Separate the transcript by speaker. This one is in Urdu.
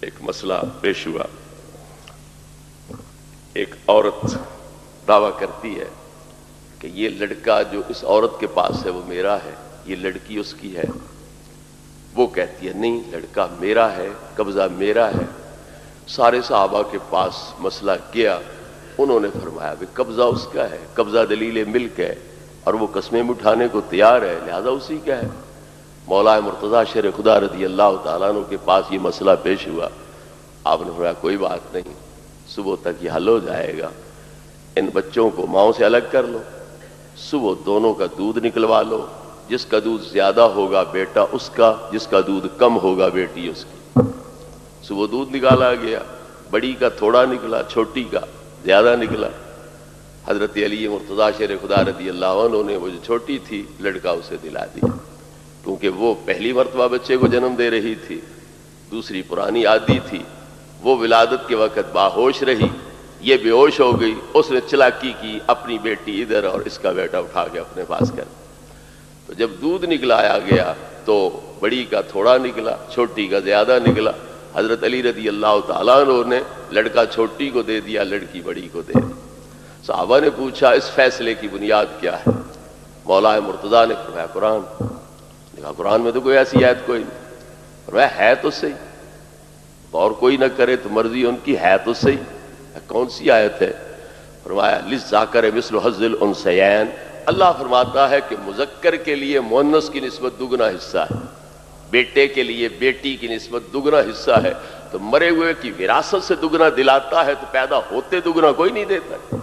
Speaker 1: ایک مسئلہ پیش ہوا. ایک عورت دعویٰ کرتی ہے کہ یہ لڑکا جو اس عورت کے پاس ہے وہ میرا ہے، یہ لڑکی اس کی ہے. وہ کہتی ہے نہیں، لڑکا میرا ہے، قبضہ میرا ہے. سارے صحابہ کے پاس مسئلہ کیا، انہوں نے فرمایا کہ قبضہ اس کا ہے، قبضہ دلیل ملک ہے اور وہ قسمیں اٹھانے کو تیار ہے، لہذا اسی کا ہے. مولا مرتضیٰ شیر خدا رضی اللہ تعالیٰ عنہ کے پاس یہ مسئلہ پیش ہوا. آپ نے فرمایا کوئی بات نہیں، صبح تک یہ حل ہو جائے گا. ان بچوں کو ماؤں سے الگ کر لو، صبح دونوں کا دودھ نکلوا لو، جس کا دودھ زیادہ ہوگا بیٹا اس کا، جس کا دودھ کم ہوگا بیٹی اس کی. صبح دودھ نکالا گیا، بڑی کا تھوڑا نکلا، چھوٹی کا زیادہ نکلا. حضرت علی مرتضیٰ شیر خدا رضی اللہ عنہ نے وہ جو چھوٹی تھی لڑکا اسے دلا دیا، کیونکہ وہ پہلی مرتبہ بچے کو جنم دے رہی تھی، دوسری پرانی عادی تھی. وہ ولادت کے وقت باہوش رہی، یہ بے ہوش ہو گئی. اس نے چلاکی کی، اپنی بیٹی ادھر اور اس کا بیٹا اٹھا کے اپنے پاس کر. تو جب دودھ نکلایا گیا تو بڑی کا تھوڑا نکلا، چھوٹی کا زیادہ نکلا. حضرت علی رضی اللہ تعالیٰ عنہ نے لڑکا چھوٹی کو دے دیا، لڑکی بڑی کو دے دی. صحابہ نے پوچھا اس فیصلے کی بنیاد کیا ہے؟ مولا مرتضیٰ نے فرمایا قرآن. کہا قرآن میں تو کوئی ایسی آیت کوئی نہیں. فرمایا ہے تو صحیح، اور کوئی نہ کرے تو مرضی ان کی، ہے تو صحیح. کون سی آیت ہے؟ فرمایا للذکر مثل حظ الانثیین. اللہ فرماتا ہے کہ مذکر کے لیے مؤنث کی نسبت دگنا حصہ ہے، بیٹے کے لیے بیٹی کی نسبت دگنا حصہ ہے. تو مرے ہوئے کی وراثت سے دگنا دلاتا ہے تو پیدا ہوتے دگنا کوئی نہیں دیتا.